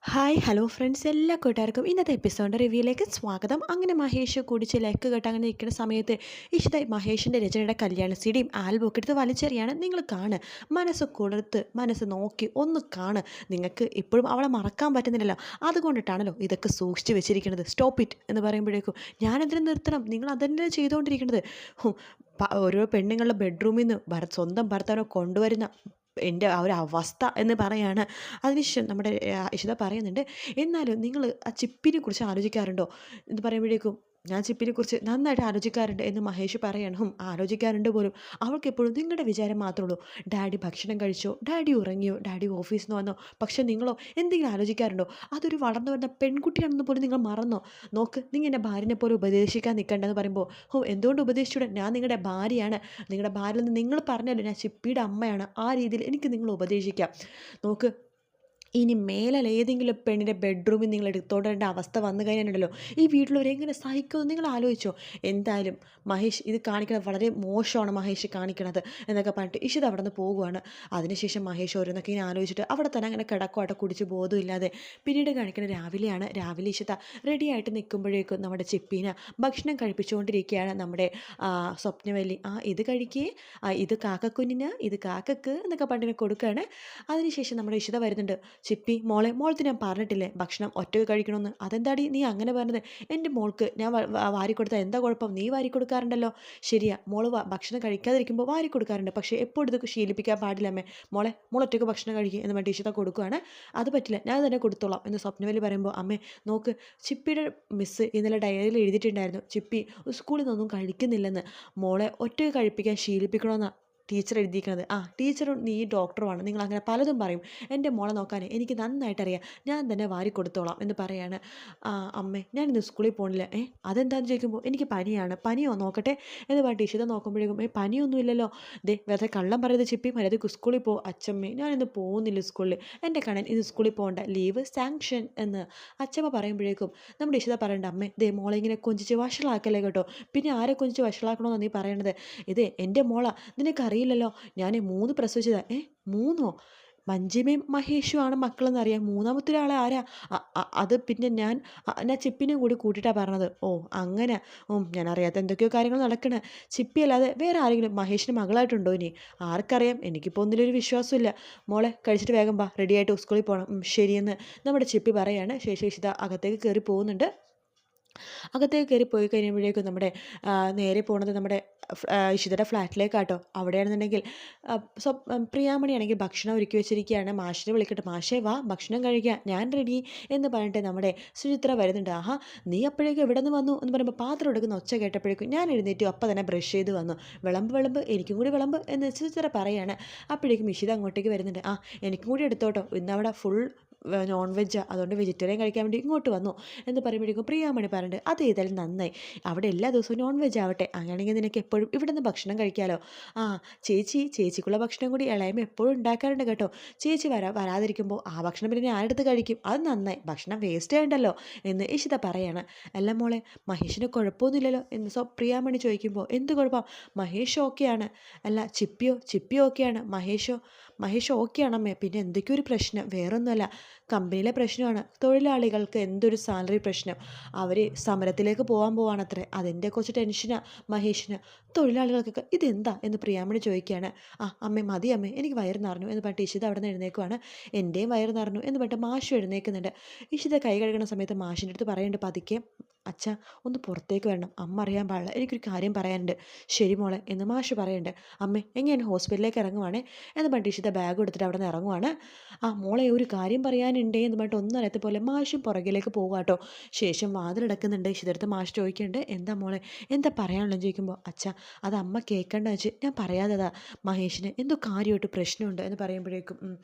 Hi hello friends എല്ലാ കൂട്ടുകാർക്കും ഇന്നത്തെ എപ്പിസോഡിൻ്റെ റിവ്യൂയിലേക്ക് സ്വാഗതം. അങ്ങനെ മഹേഷ് കുടിച്ച് ലക്ക് കേട്ട് അങ്ങനെ നിൽക്കുന്ന സമയത്ത് ഇഷിത മഹേഷിൻ്റെ രചനയുടെ കല്യാണ സീഡിയും ആൽബം ഒക്കെ എടുത്ത് വലിച്ചെറിയാണ്. നിങ്ങൾ കാണ്, മനസ്സ് കൊടുത്ത് മനസ്സ് നോക്കി ഒന്ന് കാണ്. നിങ്ങൾക്ക് ഇപ്പോഴും അവളെ മറക്കാൻ പറ്റുന്നില്ലല്ലോ, അതുകൊണ്ടിട്ടാണല്ലോ ഇതൊക്കെ സൂക്ഷിച്ച് വെച്ചിരിക്കുന്നത്. സ്റ്റോപ്പ് ഇറ്റ് എന്ന് പറയുമ്പോഴേക്കും ഞാനെന്തിനു നിർത്തണം, നിങ്ങൾ അതന്നെ ചെയ്തുകൊണ്ടിരിക്കുന്നത്. ഓരോ പെണ്ണുങ്ങളുടെ ബെഡ്റൂമിൽ നിന്ന് സ്വന്തം ഭർത്താവിനെ കൊണ്ടുവരുന്ന എൻ്റെ ആ ഒരു അവസ്ഥ എന്ന് പറയാണ്. അതിനുശേഷം നമ്മുടെ ഇഷിത പറയുന്നുണ്ട്, എന്നാലും നിങ്ങൾ ആ ചിപ്പിനെ കുറിച്ച് ആലോചിക്കാറുണ്ടോ എന്ന് പറയുമ്പോഴേക്കും ഞാൻ ചിപ്പിനെക്കുറിച്ച് നന്നായിട്ട് ആലോചിക്കാറുണ്ട് എന്ന് മഹേഷ് പറയണം. ആലോചിക്കാറുണ്ട് പോലും. അവൾക്കെപ്പോഴും നിങ്ങളുടെ വിചാരം മാത്രമേ ഉള്ളൂ. ഡാഡി ഭക്ഷണം കഴിച്ചോ, ഡാഡി ഉറങ്ങിയോ, ഡാഡി ഓഫീസിൽ നിന്ന് വന്നോ, പക്ഷേ നിങ്ങളോ എന്തെങ്കിലും ആലോചിക്കാറുണ്ടോ? അതൊരു വളർന്നു വരുന്ന പെൺകുട്ടിയാണെന്ന് പോലും നിങ്ങൾ മറന്നോ? നോക്ക്, നിങ്ങൾ എൻ്റെ ഭാര്യനെ പോലെ ഉപദേശിക്കാൻ നിൽക്കേണ്ടതെന്ന് പറയുമ്പോൾ, എന്തുകൊണ്ട് ഉപദേശിച്ചൂടെ, ഞാൻ നിങ്ങളുടെ ഭാര്യയാണ്, നിങ്ങളുടെ ഭാര്യയിൽ നിന്ന് നിങ്ങൾ പറഞ്ഞല്ലോ ഞാൻ ചിപ്പിയുടെ അമ്മയാണ്, ആ രീതിയിൽ എനിക്ക് നിങ്ങൾ ഉപദേശിക്കാം. നോക്ക്, ഇനി മേലാൽ ഏതെങ്കിലും പെണ്ണിൻ്റെ ബെഡ്റൂമിൽ നിങ്ങൾ എടുത്തോടേണ്ട അവസ്ഥ വന്നു കഴിഞ്ഞിട്ടുണ്ടല്ലോ, ഈ വീട്ടിലവരെങ്ങനെ സഹിക്കുമെന്ന് നിങ്ങൾ ആലോചിച്ചോ? എന്തായാലും മഹേഷ് ഇത് കാണിക്കുന്നത് വളരെ മോശമാണ്, മഹേഷ് കാണിക്കണത് എന്നൊക്കെ പറഞ്ഞിട്ട് ഇഷിത അവിടെ നിന്ന് പോകുവാണ്. അതിനുശേഷം മഹേഷ് ഓരോന്നൊക്കെ ഇങ്ങനെ ആലോചിച്ചിട്ട് അവിടെ തന്നെ അങ്ങനെ കിടക്കുവാട്ടെ, കുടിച്ച് ബോധമില്ലാതെ. പിന്നീട് കാണിക്കുന്നത് രാവിലെയാണ്. രാവിലെ ഇഷിത റെഡിയായിട്ട് നിൽക്കുമ്പോഴേക്കും നമ്മുടെ ചിപ്പീന ഭക്ഷണം കഴിപ്പിച്ചുകൊണ്ടിരിക്കുകയാണ് നമ്മുടെ സ്വപ്നവല്ലി. ഇത് കഴിക്കേ, ഇത് കാക്കക്കുഞ്ഞിന്, ഇത് കാക്കക്ക് എന്നൊക്കെ പറഞ്ഞിട്ട് കൊടുക്കുകയാണ്. അതിനുശേഷം നമ്മുടെ ഇഷിത വരുന്നുണ്ട്. ചിപ്പി മോളെ, മോൾക്ക് ഞാൻ പറഞ്ഞിട്ടില്ലേ ഭക്ഷണം ഒറ്റയ്ക്ക് കഴിക്കണമെന്ന്, അതെന്താടി നീ അങ്ങനെ പറഞ്ഞത്? എൻ്റെ മോൾക്ക് ഞാൻ വാരി കൊടുത്താൽ എന്താ കുഴപ്പം? നീ വാരി കൊടുക്കാറുണ്ടല്ലോ. ശരിയാ, മോള് ഭക്ഷണം കഴിക്കാതിരിക്കുമ്പോൾ വാരി കൊടുക്കാറുണ്ട്, പക്ഷേ എപ്പോഴും ഇതൊക്കെ ശീലിപ്പിക്കാൻ പാടില്ല അമ്മേ. മോൾ ഒറ്റയ്ക്ക് ഭക്ഷണം കഴിക്കുക എന്ന് പറഞ്ഞിട്ട് ഇഷിത കൊടുക്കുകയാണ്. അത് പറ്റില്ല, ഞാൻ തന്നെ കൊടുത്തോളാം എന്ന് സ്വപ്നവലി പറയുമ്പോൾ, അമ്മേ നോക്ക്, ചിപ്പിയുടെ മിസ്സ് ഇന്നലെ ഡയറിയിൽ എഴുതിയിട്ടുണ്ടായിരുന്നു, ചിപ്പി സ്കൂളിൽ നിന്നൊന്നും കഴിക്കുന്നില്ലെന്ന്. മോളെ ഒറ്റയ്ക്ക് കഴിപ്പിക്കാൻ ശീലിപ്പിക്കണമെന്നാണ് ടീച്ചർ എഴുതിയിരിക്കുന്നത്. ടീച്ചറും നീ ഡോക്ടറുമാണ്, നിങ്ങൾ അങ്ങനെ പലതും പറയും. എൻ്റെ മോളെ നോക്കാൻ എനിക്ക് നന്നായിട്ടറിയാം, ഞാൻ തന്നെ വാരി കൊടുത്തോളാം എന്ന് പറയാണ്. അമ്മേ ഞാൻ ഇന്ന് സ്കൂളിൽ പോകണില്ല. അതെന്താണെന്ന് ചോദിക്കുമ്പോൾ, എനിക്ക് പനിയാണ്. പനിയോ നോക്കട്ടെ എന്ന് പറഞ്ഞിട്ട് ഇഷിത നോക്കുമ്പോഴേക്കും പനിയൊന്നുമില്ലല്ലോ. വെറുതെ കള്ളം പറയുന്നത് ചിപ്പി, മര്യാദയ്ക്ക് സ്കൂളിൽ പോ. അച്ചമ്മേ ഞാനിന്ന് പോകുന്നില്ല സ്കൂളിൽ, എൻ്റെ കണ്ണൻ ഇന്ന് സ്കൂളിൽ പോകണ്ട, ലീവ് സാങ്ഷൻ എന്ന് അച്ചമ്മ പറയുമ്പോഴേക്കും നമ്മുടെ ഇഷിത പറയണ്ട, അമ്മേ മോളെ ഇങ്ങനെ കൊഞ്ചിച്ച് വഷളാക്കല്ലേ കേട്ടോ. പിന്നെ ആരെ കൊഞ്ചിച്ച് വഷളാക്കണമെന്നാണ് നീ പറയണത്? എൻ്റെ മോളാ, നിനക്കറിയില്ലല്ലോ, ഞാൻ 3 പ്രസവിച്ചതാ. 3ഓ? മഞ്ജിമയും മഹേഷും ആണ് മക്കളെന്നറിയാം, മൂന്നാമത്തെ ഒരാൾ ആരാ? അത് പിന്നെ ഞാൻ ചിപ്പിനെയും കൂടി കൂട്ടിയിട്ടാണ് പറഞ്ഞത്. അങ്ങനെ. ഞാൻ അറിയാത്ത എന്തൊക്കെയോ കാര്യങ്ങൾ നടക്കണേ. ചിപ്പി അല്ലാതെ വേറെ ആരെങ്കിലും മഹേഷിന് മകളായിട്ടുണ്ടോ ഇനി? ആർക്കറിയാം, എനിക്കിപ്പോൾ ഒന്നിലൊരു വിശ്വാസമില്ല. മോളെ കഴിച്ചിട്ട് വേഗം വാ, റെഡിയായിട്ട് സ്കൂളിൽ പോകണം. ശരിയെന്ന് നമ്മുടെ ചിപ്പി പറയാണ്. ശേഷിത അകത്തേക്ക് കയറി പോകുന്നുണ്ട്. അകത്തേക്ക് കയറി പോയി കഴിയുമ്പോഴേക്കും നമ്മുടെ നേരെ പോണത് നമ്മുടെ ഇഷിതയുടെ ഫ്ലാറ്റിലേക്കാട്ടോ. അവിടെയാണെന്നുണ്ടെങ്കിൽ പ്രിയാമണിയാണെങ്കിൽ ഭക്ഷണം ഒരുക്കി വെച്ചിരിക്കുകയാണ്. മാഷിനെ വിളിക്കട്ടെ, മാഷേ വാ ഭക്ഷണം കഴിക്കാം, ഞാൻ റെഡി എന്ന് പറഞ്ഞിട്ട് നമ്മുടെ സുചിത്ര വരുന്നുണ്ട്. നീ അപ്പോഴേക്കും എവിടെ നിന്ന് വന്നു എന്ന് പറയുമ്പോൾ പാത്രം എടുക്കുന്ന ഒച്ച കേട്ടപ്പോഴേക്കും ഞാൻ എഴുന്നേറ്റു, അപ്പം തന്നെ ബ്രഷ് ചെയ്ത് വന്നു. വിളമ്പ് എനിക്കും കൂടി വിളമ്പ് എന്ന് സുചിത്ര പറയാണ്. അപ്പോഴേക്കും ഇഷിത അങ്ങോട്ടേക്ക് വരുന്നുണ്ട്. എനിക്കും കൂടി എടുത്തോട്ടോ, ഇന്നവിടെ ഫുൾ നോൺ വെജാണ്, അതുകൊണ്ട് വെജിറ്റേറിയൻ കഴിക്കാൻ വേണ്ടി ഇങ്ങോട്ട് വന്നു എന്ന് പറയുമ്പോഴേക്കും പ്രിയാമണി പറഞ്ഞിട്ട്, അത് ഏതായാലും നന്നായി, അവിടെ എല്ലാ ദിവസവും നോൺ വെജ് ആവട്ടെ, അങ്ങനെയാണെങ്കിൽ നിനക്ക് എപ്പോഴും ഇവിടെ നിന്ന് ഭക്ഷണം കഴിക്കാമല്ലോ. ചേച്ചിക്കുള്ള ഭക്ഷണം കൂടി ഇളയമ എപ്പോഴും ഉണ്ടാക്കാറുണ്ട് കേട്ടോ. ചേച്ചി വരാതിരിക്കുമ്പോൾ ആ ഭക്ഷണം പിന്നെ ഞാനെടുത്ത് കഴിക്കും, അത് നന്നായി, ഭക്ഷണം വേസ്റ്റ് ചെയ്യണ്ടല്ലോ എന്ന് ഇഷിത പറയാണ്. അല്ല മോളെ, മഹേഷിന് കുഴപ്പമൊന്നുമില്ലല്ലോ എന്ന് പ്രിയാമണി ചോദിക്കുമ്പോൾ, എന്ത് കുഴപ്പം, മഹേഷ് ഓക്കെയാണ്. അല്ല ചിപ്പി ഓക്കെയാണ്, മഹേഷ് ഓക്കെയാണ് അമ്മേ. പിന്നെ എന്തൊക്കെയോ ഒരു പ്രശ്നം, വേറൊന്നുമല്ല, കമ്പനിയിലെ പ്രശ്നമാണ്, തൊഴിലാളികൾക്ക് എന്തൊരു സാലറി പ്രശ്നം, അവർ സമരത്തിലേക്ക് പോവാണത്രേ, അതിൻ്റെ കുറച്ച് ടെൻഷനാണ് മഹേഷിന്. തൊഴിലാളികൾക്കൊക്കെ ഇതെന്താ എന്ന് പ്രിയാമണി ചോദിക്കുകയാണ്. അമ്മേ മതി അമ്മേ, എനിക്ക് വയറ് നിറഞ്ഞു എന്ന് പറഞ്ഞിട്ട് ഇഷിത അവിടെ നിന്ന് എഴുന്നേക്കുവാണ്. എൻ്റെയും വയറ് നിറഞ്ഞു എന്ന് പറഞ്ഞിട്ട് മാഷു എഴുന്നേൽക്കുന്നുണ്ട്. ഇഷിത കൈ കഴുകുന്ന സമയത്ത് മാഷിൻ്റെ അടുത്ത് പറയുന്നുണ്ട് പതുക്കെ, അച്ഛാ ഒന്ന് പുറത്തേക്ക് വരണം, അമ്മ അറിയാൻ പാടില്ല, എനിക്കൊരു കാര്യം പറയാനുണ്ട്. ശരി മോളെ എന്ന് മാഷ് പറയുന്നുണ്ട്. അമ്മേ എങ്ങനെ ഹോസ്പിറ്റലിലേക്ക് ഇറങ്ങുവാണേ എന്ന് പറഞ്ഞിട്ട് ഇഷിത ബാഗ് എടുത്തിട്ട് അവിടെ നിന്ന് ഇറങ്ങുവാണ്. മോളെ ഒരു കാര്യം പറയാനുണ്ടേ എന്ന് പറഞ്ഞിട്ട് ഒന്നും അറിയാത്ത പോലെ മാഷും പുറകിലേക്ക് പോകാട്ടോ. ശേഷം വാതിലടക്കുന്നുണ്ട്. ഇഷിതടുത്ത് മാഷ് ചോദിക്കുന്നുണ്ട്, എന്താ മോളെ, എന്താ പറയാനുള്ളതെന്ന് ചോദിക്കുമ്പോൾ, അച്ഛാ അത് അമ്മ കേൾക്കണ്ട വെച്ച് ഞാൻ പറയാതെതാ, മഹേഷിന് എന്തോ കാര്യമായിട്ട് പ്രശ്നമുണ്ട് എന്ന് പറയുമ്പോഴേക്കും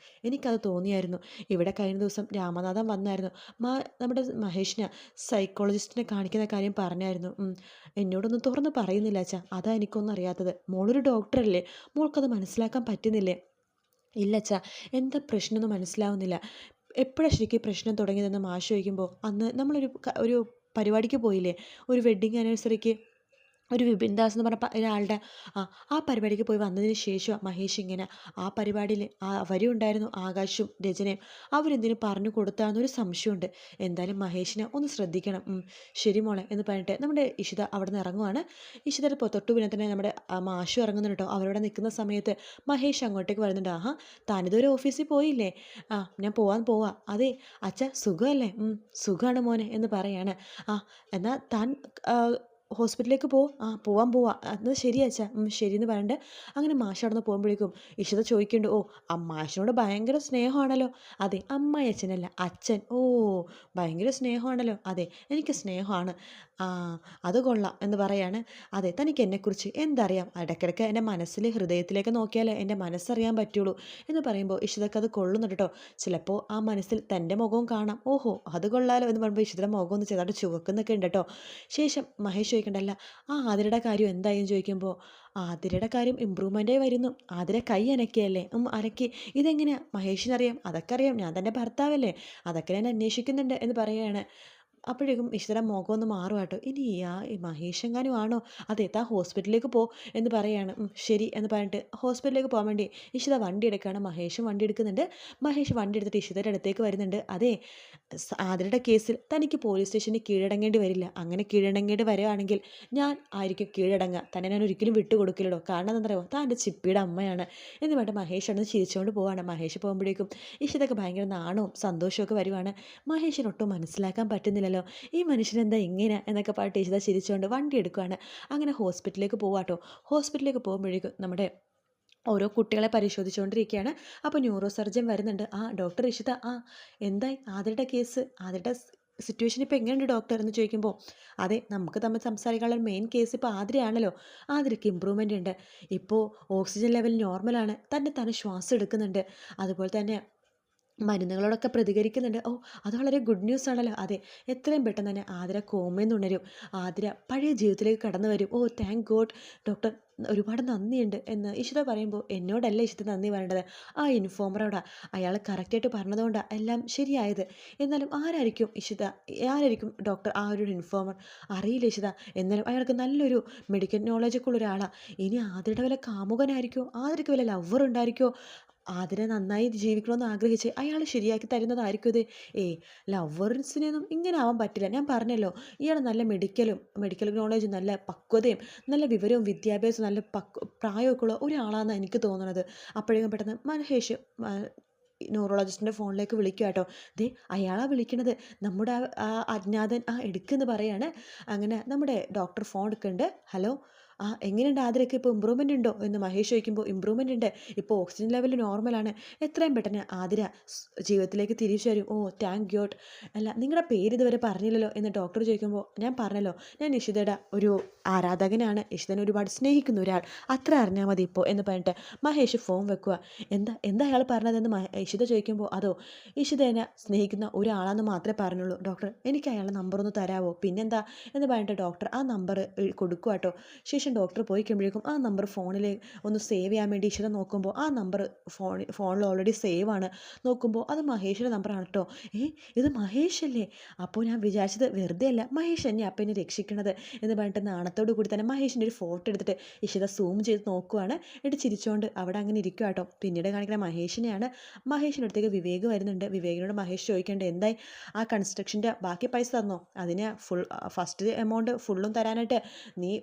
എനിക്കത് തോന്നിയായിരുന്നു. ഇവിടെ കഴിഞ്ഞ ദിവസം രാമനാഥൻ വന്നായിരുന്നു, നമ്മുടെ മഹേഷിനെ സൈക്കോളജിസ്റ്റിനെ കാണിക്കുന്ന കാര്യം പറഞ്ഞായിരുന്നു. എന്നോടൊന്നും തുറന്ന് പറയുന്നില്ല അച്ഛാ, അതാ എനിക്കൊന്നും അറിയാത്തത്. മോളൊരു ഡോക്ടറല്ലേ, മോൾക്കത് മനസ്സിലാക്കാൻ പറ്റുന്നില്ലേ? ഇല്ല അച്ഛാ, എന്താ പ്രശ്നമൊന്നും മനസ്സിലാവുന്നില്ല. എപ്പോഴാണ് ശരിക്കും പ്രശ്നം തുടങ്ങിയതെന്ന് മാഷ് ചോദിക്കുമ്പോൾ, അന്ന് നമ്മളൊരു ഒരു പരിപാടിക്ക് പോയില്ലേ, ഒരു വെഡ്ഡിങ് ആനിവേഴ്സറിക്ക്, ഒരു വിപിൻ ദാസ് എന്ന് പറഞ്ഞ ഒരാളുടെ ആ ആ പരിപാടിക്ക് പോയി വന്നതിന് ശേഷം മഹേഷ് ഇങ്ങനെ ആ പരിപാടിയിൽ അവരും ഉണ്ടായിരുന്നു, ആകാശും രചനയും. അവരെന്തിനും പറഞ്ഞു കൊടുത്താന്നൊരു സംശയമുണ്ട്. എന്തായാലും മഹേഷിനെ ഒന്ന് ശ്രദ്ധിക്കണം. ശരി മോളെ എന്ന് പറഞ്ഞിട്ട് നമ്മുടെ ഇഷിത അവിടെ നിന്ന് ഇറങ്ങുവാണ്. ഇഷിതയുടെ തൊട്ടു പിന്നെ തന്നെ നമ്മുടെ മാഷു ഇറങ്ങുന്നുണ്ട് കേട്ടോ. അവരവിടെ നിൽക്കുന്ന സമയത്ത് മഹേഷ് അങ്ങോട്ടേക്ക് വരുന്നുണ്ട്. ആഹാ, താനിതൊരു ഓഫീസിൽ പോയില്ലേ? ഞാൻ പോവാ. അതെ അച്ഛ, സുഖമല്ലേ? സുഖമാണ് മോനെ എന്ന് പറയാണ്. ആ എന്നാൽ താൻ ഹോസ്പിറ്റലിലേക്ക് പോവാം. എന്നാൽ ശരി അച്ഛാ. ശരി എന്ന് പറഞ്ഞിട്ട് അങ്ങനെ മാഷ് അവിടെ നിന്ന് പോകുമ്പോഴേക്കും ഇഷിത ചോദിക്കുന്നുണ്ട്, ഓ മാഷിനോട് ഭയങ്കര സ്നേഹമാണല്ലോ. അതെ, അമ്മായി അച്ഛനല്ല, അച്ഛൻ. ഓ, ഭയങ്കര സ്നേഹമാണല്ലോ. അതെ, എനിക്ക് സ്നേഹമാണ്. ആ, അത് കൊള്ളാം എന്ന് പറയാണ്. അതെ, തനിക്ക് എന്നെക്കുറിച്ച് എന്തറിയാം? ഇടയ്ക്കിടയ്ക്ക് എൻ്റെ മനസ്സിൽ ഹൃദയത്തിലേക്ക് നോക്കിയാലേ എൻ്റെ മനസ്സറിയാൻ പറ്റുള്ളൂ എന്ന് പറയുമ്പോൾ ഇഷിതക്ക് അത് കൊള്ളുന്നുണ്ട് കേട്ടോ. ചിലപ്പോൾ ആ മനസ്സിൽ തൻ്റെ മുഖവും കാണാം. ഓഹോ, അത് കൊള്ളാലോ എന്ന് പറയുമ്പോൾ ഇഷിതയുടെ മുഖം ഒന്ന് ചെറുതായിട്ട് ചുവക്കുന്നൊക്കെ ഉണ്ട് കേട്ടോ. ശേഷം മഹേഷ് ചോദിക്കണ്ടല്ല, ആതിരയുടെ കാര്യം എന്തായെന്ന് ചോദിക്കുമ്പോൾ ആതിരയുടെ കാര്യം ഇമ്പ്രൂവ്മെൻ്റേ വരുന്നു. ആതിര കൈ അനക്കിയല്ലേ? അനക്കി. ഇതെങ്ങനെയാ മഹേഷിനറിയാം? അതൊക്കെ അറിയാം, ഞാൻ തൻ്റെ ഭർത്താവല്ലേ, അതൊക്കെ ഞാൻ അന്വേഷിക്കുന്നുണ്ട് എന്ന് പറയുകയാണ്. അപ്പോഴേക്കും ഇഷിതയുടെ മുഖം ഒന്ന് മാറും കേട്ടോ. ഇനി ഈ മഹേഷ് എങ്ങാനും ആണോ? അതെ, താ ഹോസ്പിറ്റലിലേക്ക് പോ എന്ന് പറയാണ്. ശരി എന്ന് പറഞ്ഞിട്ട് ഹോസ്പിറ്റലിലേക്ക് പോകാൻ വേണ്ടി ഇഷിത വണ്ടി എടുക്കുകയാണ്. മഹേഷും വണ്ടി എടുക്കുന്നുണ്ട്. മഹേഷ് വണ്ടി എടുത്തിട്ട് ഇഷിതയുടെ അടുത്തേക്ക് വരുന്നുണ്ട്. അതെ, ആതിരയുടെ കേസിൽ തനിക്ക് പോലീസ് സ്റ്റേഷനിൽ കീഴടങ്ങേണ്ടി വരില്ല. അങ്ങനെ കീഴടങ്ങേണ്ടി വരികയാണെങ്കിൽ ഞാൻ ആയിരിക്കും കീഴടങ്ങുക. തന്നെ ഞാൻ ഒരിക്കലും വിട്ടുകൊടുക്കില്ലടോ. കാരണം എന്താ പറയുക, താൻ എൻ്റെ ചിപ്പിയുടെ അമ്മയാണ് എന്ന് പറഞ്ഞിട്ട് മഹേഷ് അന്ന് ചിരിച്ചുകൊണ്ട് പോവാണ്. മഹേഷ് പോകുമ്പോഴേക്കും ഇഷിതയ്ക്ക് ഭയങ്കര നാണവും സന്തോഷമൊക്കെ വരുവാണ്. മഹേഷിനൊട്ടും മനസ്സിലാക്കാൻ പറ്റുന്നില്ലല്ലോ, ഈ മനുഷ്യനെന്താ ഇങ്ങനെ എന്നൊക്കെ പറഞ്ഞിട്ട് ഇഷിത ചിരിച്ചുകൊണ്ട് വണ്ടി എടുക്കുകയാണ്. അങ്ങനെ ഹോസ്പിറ്റലിലേക്ക് പോവാട്ടോ. ഹോസ്പിറ്റലിലേക്ക് പോകുമ്പോഴേക്കും നമ്മുടെ ഓരോ കുട്ടികളെ പരിശോധിച്ചുകൊണ്ടിരിക്കുകയാണ്. അപ്പോൾ ന്യൂറോ സർജൻ വരുന്നുണ്ട്. ഡോക്ടർ ഇഷിത, എന്തായി ആതിരയുടെ കേസ്? ആതിരയുടെ സിറ്റുവേഷൻ ഇപ്പോൾ എങ്ങനെയുണ്ട് ഡോക്ടർ എന്ന് ചോദിക്കുമ്പോൾ, അതെ, നമുക്ക് തമ്മിൽ സംസാരിക്കാനുള്ള മെയിൻ കേസ് ഇപ്പോൾ ആതിരയാണല്ലോ. ആതിരയ്ക്ക് ഇമ്പ്രൂവ്മെൻ്റ് ഉണ്ട്. ഇപ്പോൾ ഓക്സിജൻ ലെവൽ നോർമലാണ്. തന്നെ ശ്വാസം എടുക്കുന്നുണ്ട്. അതുപോലെ തന്നെ മരുന്നുകളോടൊക്കെ പ്രതികരിക്കുന്നുണ്ട്. ഓ, അത് വളരെ ഗുഡ് ന്യൂസ് ആണല്ലോ. അതെ, എത്രയും പെട്ടെന്ന് തന്നെ ആതിര കോമയിൽ നിന്ന് ഉണരും. ആതിര പഴയ ജീവിതത്തിലേക്ക് കടന്നു വരും. ഓ, താങ്ക് ഗോഡ് ഡോക്ടർ, ഒരുപാട് നന്ദിയുണ്ട് എന്ന് ഇഷിത പറയുമ്പോൾ, എന്നോടല്ല ഇഷിത നന്ദി പറയേണ്ടത്, ആ ഇൻഫോമറോടാ. അയാൾ കറക്റ്റായിട്ട് പറഞ്ഞതുകൊണ്ടാണ് എല്ലാം ശരിയായത്. എന്നാലും ആരായിരിക്കും ഡോക്ടർ ആ ഒരു ഇൻഫോമർ? അറിയില്ല ഇഷിത. എന്നാലും അയാൾക്ക് നല്ലൊരു മെഡിക്കൽ നോളജൊക്കെ ഉള്ള ഒരാളാണ്. ഇനി ആതിരയുടെ വല്ല കാമുകനായിരിക്കോ? ആതിരയ്ക്ക് വല്ല ലവർ ഉണ്ടായിരിക്കോ? ആതിര നന്നായി ജീവിക്കണമെന്ന് ആഗ്രഹിച്ച് അയാൾ ശരിയാക്കി തരുന്നതായിരിക്കും ഇത്. ലവേഴ്സിനൊന്നും ഇങ്ങനെ ആവാൻ പറ്റില്ല. ഞാൻ പറഞ്ഞല്ലോ, ഇയാൾ നല്ല മെഡിക്കൽ നോളജും നല്ല പക്വതയും നല്ല വിവരവും വിദ്യാഭ്യാസവും നല്ല പ്രായമൊക്കെ ഉള്ള ഒരാളാണെന്ന് എനിക്ക് തോന്നുന്നത്. അപ്പോഴേക്കും പെട്ടെന്ന് മഹേഷ് ന്യൂറോളജിസ്റ്റിൻ്റെ ഫോണിലേക്ക് വിളിക്കുക കേട്ടോ. ദേ, അയാളാ വിളിക്കണത്. നമ്മുടെ അജ്ഞാതൻ എടുക്കുമെന്ന് പറയാണ്. അങ്ങനെ നമ്മുടെ ഡോക്ടർ ഫോൺ എടുക്കുന്നുണ്ട്. ഹലോ, എങ്ങനെയുണ്ട് ആതിരയ്ക്ക്? ഇപ്പോൾ ഇമ്പ്രൂവ്മെൻ്റ് ഉണ്ടോ എന്ന് മഹേഷ് ചോദിക്കുമ്പോൾ, ഇമ്പ്രൂവ്മെൻ്റ് ഉണ്ട്, ഇപ്പോൾ ഓക്സിജൻ ലെവൽ നോർമലാണ്. എത്രയും പെട്ടെന്ന് ആതിര ജീവിതത്തിലേക്ക് തിരിച്ചു വരും. ഓ, താങ്ക് ഗോഡ്. അല്ല, നിങ്ങളുടെ പേര് ഇതുവരെ പറഞ്ഞില്ലല്ലോ എന്ന് ഡോക്ടർ ചോദിക്കുമ്പോൾ, ഞാൻ പറഞ്ഞല്ലോ, ഞാൻ ഇഷിതയുടെ ഒരു ആരാധകനാണ്, ഇഷിതനെ ഒരുപാട് സ്നേഹിക്കുന്ന ഒരാൾ, അത്ര അറിഞ്ഞാൽ മതി ഇപ്പോൾ എന്ന് പറഞ്ഞിട്ട് മഹേഷ് ഫോൺ വെക്കുക. എന്താ അയാൾ പറഞ്ഞതെന്ന് ഇഷിത ചോദിക്കുമ്പോൾ, അതോ, ഇഷിതനെ സ്നേഹിക്കുന്ന ഒരാളാണെന്ന് മാത്രമേ പറഞ്ഞുള്ളൂ ഡോക്ടർ, എനിക്ക് അയാളുടെ നമ്പർ ഒന്ന് തരാമോ? പിന്നെന്താ എന്ന് പറഞ്ഞിട്ട് ഡോക്ടർ ആ നമ്പർ കൊടുക്കുക കേട്ടോ. ശേഷം ഡോക്ടർ പോയി കഴിയുമ്പോഴേക്കും ആ നമ്പർ ഫോണിൽ ഒന്ന് സേവ് ചെയ്യാൻ വേണ്ടി ഇഷിത നോക്കുമ്പോൾ ആ നമ്പർ ഫോണിൽ ഓൾറെഡി സേവ് ആണ്. നോക്കുമ്പോൾ അത് മഹേഷിൻ്റെ നമ്പറാണ് കേട്ടോ. ഇത് മഹേഷ് അല്ലേ? അപ്പോൾ ഞാൻ വിചാരിച്ചത് വെറുതെ അല്ല, മഹേഷ് എന്നെ അപ്പം എന്നെ രക്ഷിക്കണത് എന്ന് പറഞ്ഞിട്ട് നാണത്തോടു കൂടി തന്നെ മഹേഷിൻ്റെ ഒരു ഫോട്ടോ എടുത്തിട്ട് ഇഷിത സൂം ചെയ്ത് നോക്കുവാണ്. എന്നിട്ട് ചിരിച്ചുകൊണ്ട് അവിടെ അങ്ങനെ ഇരിക്കുക കേട്ടോ. പിന്നീട് കാണിക്കുന്ന മഹേഷിനെയാണ്. മഹേഷിൻ്റെ അടുത്തേക്ക് വിവേക് വരുന്നുണ്ട്. വിവേകിനോട് മഹേഷ് ചോദിക്കേണ്ടത്, എന്തായി ആ കൺസ്ട്രക്ഷൻ്റെ ബാക്കി പൈസ തന്നോ? അതിന് ഫസ്റ്റ് എമൗണ്ട് ഫുള്ളും തരാനായിട്ട് നീ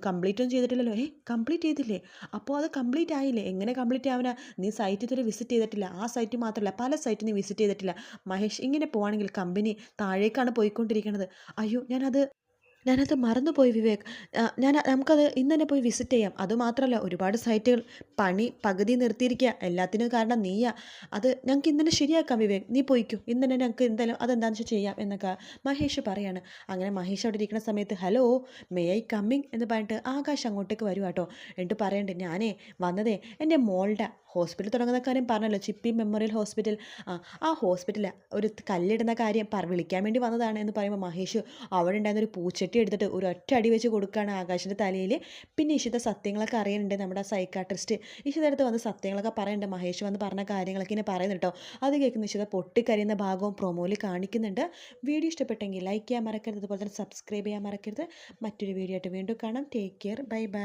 കംപ്ലീറ്റും ചെയ്തിട്ടില്ലല്ലോ. കംപ്ലീറ്റ് ചെയ്തില്ലേ? അപ്പോൾ അത് കംപ്ലീറ്റ് ആയില്ലേ? എങ്ങനെ കംപ്ലീറ്റ് ആവനാ? നീ സൈറ്റ് ഇതുവരെ വിസിറ്റ് ചെയ്തിട്ടില്ല. ആ സൈറ്റ് മാത്രമല്ല, പല സൈറ്റ് നീ വിസിറ്റ് ചെയ്തിട്ടില്ല. മഹേഷ്, ഇങ്ങനെ പോവാണെങ്കിൽ കമ്പനി താഴേക്കാണ് പോയിക്കൊണ്ടിരിക്കുന്നത്. അയ്യോ, ഞാനത് മറന്നുപോയി വിവേക്. നമുക്കത് ഇന്ന് തന്നെ പോയി വിസിറ്റ് ചെയ്യാം. അതുമാത്രമല്ല, ഒരുപാട് സൈറ്റുകൾ പകുതി നിർത്തിയിരിക്കുക. എല്ലാത്തിനും കാരണം നീയാ. അത് ഞങ്ങൾക്ക് ഇന്ന് തന്നെ ശരിയാക്കാം വിവേക്, നീ പോയിക്കോ. ഇന്ന് തന്നെ ഞങ്ങൾക്ക് എന്തായാലും അതെന്താണെന്ന് വെച്ചാൽ ചെയ്യാം എന്നൊക്കെ മഹേഷ് പറയാണ്. അങ്ങനെ മഹേഷ് അവിടെ ഇരിക്കുന്ന സമയത്ത്, ഹലോ, മേ ഐ കമ്മിങ് എന്ന് പറഞ്ഞിട്ട് ആകാശ് അങ്ങോട്ടേക്ക് വരും കേട്ടോ. എന്നിട്ട് പറയണ്ട്, ഞാനേ വന്നതേ എൻ്റെ മോളുടെ ഹോസ്പിറ്റൽ തുടങ്ങുന്ന കാര്യം പറഞ്ഞല്ലോ, ചിപ്പി മെമ്മോറിയൽ ഹോസ്പിറ്റൽ. ആ ഹോസ്പിറ്റലിൽ ഒരു കല്ലിടുന്ന കാര്യം വിളിക്കാൻ വേണ്ടി വന്നതാണ് എന്ന് പറയുമ്പോൾ മഹേഷ് അവിടെ ഉണ്ടായിരുന്നൊരു പൂച്ചട്ടി വെട്ടിയെടുത്തിട്ട് ഒരു ഒറ്റ അടി വെച്ച് കൊടുക്കുകയാണ് ആകാശിൻ്റെ തലയിൽ. പിന്നെ ഇഷിത സത്യങ്ങളൊക്കെ അറിയുന്നുണ്ട്. നമ്മുടെ സൈക്കാട്രിസ്റ്റ് ഇഷിതയുടെ അടുത്ത് വന്ന് സത്യങ്ങളൊക്കെ പറയുന്നുണ്ട്. മഹേഷ് വന്ന് പറഞ്ഞ കാര്യങ്ങളൊക്കെ ഇങ്ങനെ പറയുന്നു കേട്ടോ. അത് കേൾക്കുന്ന ഇഷിത പൊട്ടിക്കരയുന്ന ഭാഗവും പ്രൊമോയിൽ കാണിക്കുന്നുണ്ട്. വീഡിയോ ഇഷ്ടപ്പെട്ടെങ്കിൽ ലൈക്ക് ചെയ്യാൻ മറക്കരുത്. അതുപോലെ തന്നെ സബ്സ്ക്രൈബ് ചെയ്യാൻ മറക്കരുത്. മറ്റൊരു വീഡിയോ ആയിട്ട് വീണ്ടും കാണാം. Take care. Bye bye.